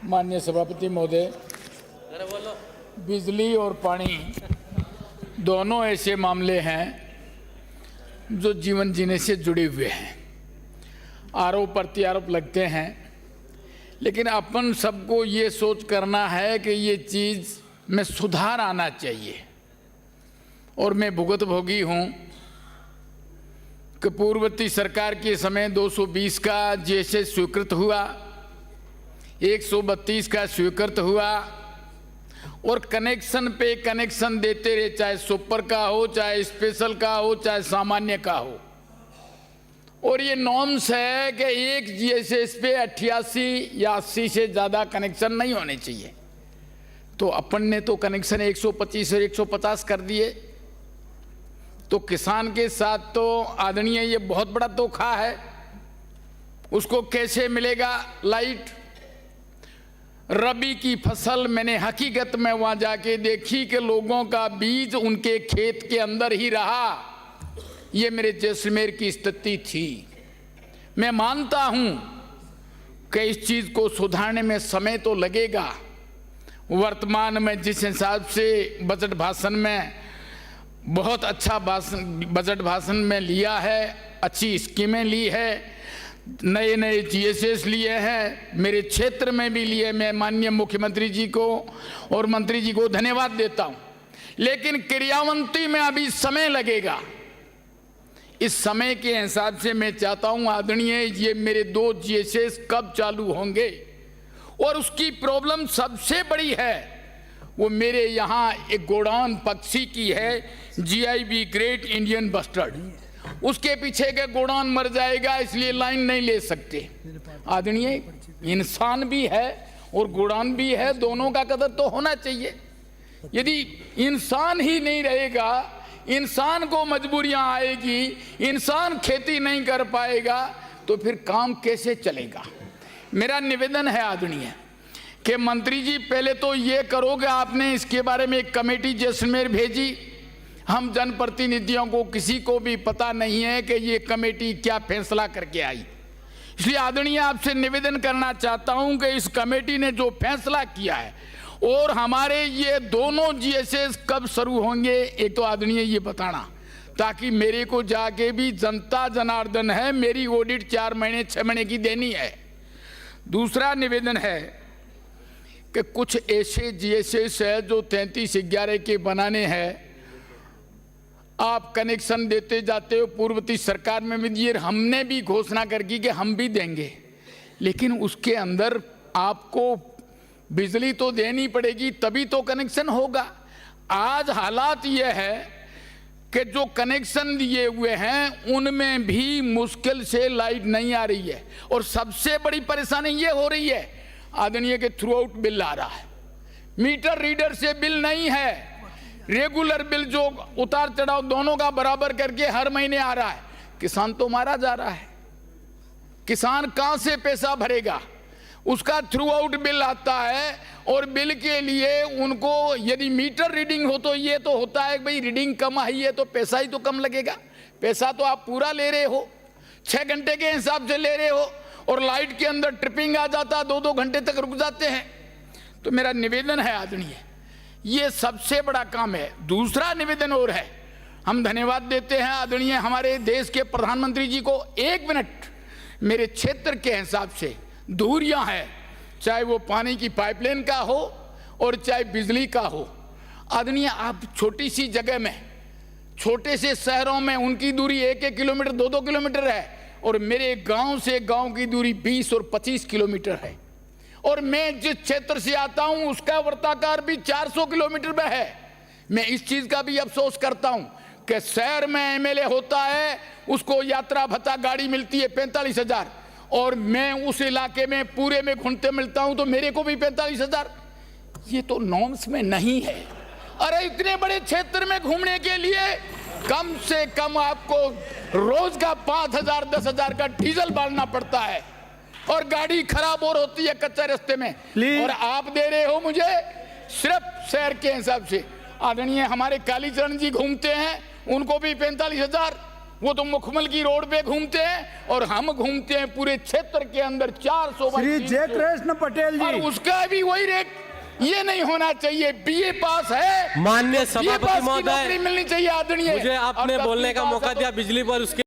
माननीय सभापति महोदय, बिजली और पानी दोनों ऐसे मामले हैं जो जीवन जीने से जुड़े हुए हैं। आरोप प्रत्यारोप लगते हैं, लेकिन अपन सबको ये सोच करना है कि ये चीज़ में सुधार आना चाहिए। और मैं भुगत भोगी हूँ कि पूर्ववर्ती सरकार के समय 220 का जीएसएस स्वीकृत हुआ, 132 का स्वीकृत हुआ और कनेक्शन पे कनेक्शन देते रहे, चाहे सुपर का हो, चाहे स्पेशल का हो, चाहे सामान्य का हो। और ये नॉर्म्स है कि एक जीएसएस पे 88 या 80 से ज़्यादा कनेक्शन नहीं होने चाहिए। तो अपन ने तो कनेक्शन 125 और 150 कर दिए। तो किसान के साथ तो आदरणीय ये बहुत बड़ा धोखा है। उसको कैसे मिलेगा लाइट? रबी की फसल मैंने हकीकत में वहां जाके देखी कि लोगों का बीज उनके खेत के अंदर ही रहा। ये मेरे जैसलमेर की स्थिति थी। मैं मानता हूं कि इस चीज को सुधारने में समय तो लगेगा। वर्तमान में जिस हिसाब से बजट भाषण में बहुत अच्छा बजट भाषण में लिया है, अच्छी स्कीमें ली है, नए नए जीएसएस लिए हैं, मेरे क्षेत्र में भी लिए। मैं माननीय मुख्यमंत्री जी को और मंत्री जी को धन्यवाद देता हूं, लेकिन क्रियान्वयन में अभी समय लगेगा। इस समय के हिसाब से मैं चाहता हूं आदरणीय, ये मेरे 2 जीएसएस कब चालू होंगे? और उसकी प्रॉब्लम सबसे बड़ी है वो मेरे यहाँ एक गोडाउन पक्षी की है, जीआईबी ग्रेट इंडियन बस्टर्ड। उसके पीछे के गोडाउन मर जाएगा, इसलिए लाइन नहीं ले सकते। आदरणीय, इंसान भी है और गोडाउन भी है, दोनों का कदर तो होना चाहिए। यदि इंसान ही नहीं रहेगा, इंसान को मजबूरियां आएगी, इंसान खेती नहीं कर पाएगा, तो फिर काम कैसे चलेगा? मेरा निवेदन है आदरणीय कि मंत्री जी, पहले तो ये करोगे, आपने इसके बारे में एक कमेटी जैसलमेर भेजी। हम जनप्रतिनिधियों को किसी को भी पता नहीं है कि ये कमेटी क्या फैसला करके आई। इसलिए आदरणीय आपसे निवेदन करना चाहता हूं कि इस कमेटी ने जो फैसला किया है और हमारे ये दोनों जीएसएस कब शुरू होंगे, एक तो आदरणीय ये बताना, ताकि मेरे को जाके भी जनता जनार्दन है, मेरी ऑडिट 4 महीने 6 महीने की देनी है। दूसरा निवेदन है कि कुछ ऐसे जीएसएस है जो 33/11 के बनाने हैं। आप कनेक्शन देते जाते हो, पूर्ववर्ती सरकार में भी दिए, हमने भी घोषणा कर की कि हम भी देंगे, लेकिन उसके अंदर आपको बिजली तो देनी पड़ेगी, तभी तो कनेक्शन होगा। आज हालात ये है कि जो कनेक्शन दिए हुए हैं उनमें भी मुश्किल से लाइट नहीं आ रही है। और सबसे बड़ी परेशानी ये हो रही है आदरणीय के थ्रू आउट बिल आ रहा है, मीटर रीडर से बिल नहीं है। रेगुलर बिल जो उतार चढ़ाव दोनों का बराबर करके हर महीने आ रहा है। किसान तो मारा जा रहा है। किसान कहां से पैसा भरेगा? उसका थ्रू आउट बिल आता है और बिल के लिए उनको यदि मीटर रीडिंग हो तो ये तो होता है भाई रीडिंग कम आई है तो पैसा ही तो कम लगेगा। पैसा तो आप पूरा ले रहे हो, 6 घंटे के हिसाब से ले रहे हो, और लाइट के अंदर ट्रिपिंग आ जाता है, 2-2 घंटे तक रुक जाते हैं। तो मेरा निवेदन है आदरणीय, ये सबसे बड़ा काम है। दूसरा निवेदन और है, हम धन्यवाद देते हैं आदरणीय हमारे देश के प्रधानमंत्री जी को। 1 मिनट, मेरे क्षेत्र के हिसाब से दूरियां हैं, चाहे वो पानी की पाइपलाइन का हो और चाहे बिजली का हो। आदरणीय, आप छोटी सी जगह में, छोटे से शहरों में उनकी दूरी 1-1 किलोमीटर 2-2 किलोमीटर है, और मेरे गांव से गांव की दूरी 20 और 25 किलोमीटर है। और मैं जिस क्षेत्र से आता हूं उसका वृत्ताकार भी 400 किलोमीटर में है। मैं इस चीज का भी अफसोस करता हूं कि शहर में एमएलए होता है, उसको यात्रा भत्ता गाड़ी मिलती है 45,000, और मैं उस इलाके में पूरे में घूमते मिलता हूं तो मेरे को भी 45,000। ये तो नॉर्म्स में नहीं है। अरे इतने बड़े क्षेत्र में घूमने के लिए कम से कम आपको रोज का 5,000 10,000 का डीजल डालना पड़ता है, और गाड़ी खराब और होती है कच्चे रास्ते में, और आप दे रहे हो मुझे सिर्फ शहर के हिसाब से। आदरणीय हमारे कालीचरण जी घूमते हैं, उनको भी 45,000, वो तो मुखमल की रोड पे घूमते हैं और हम घूमते हैं पूरे क्षेत्र के अंदर 400 श्री जयकृष्ण पटेल और जी, उसका भी वही रेट। ये नहीं होना चाहिए। बीए पास है, माननीय BA सभापति पास की महोदय, नौकरी मिलनी चाहिए आदरणीय। मुझे आपने और बोलने का 10वीं मौका पास है दिया तो बिजली पर, उसके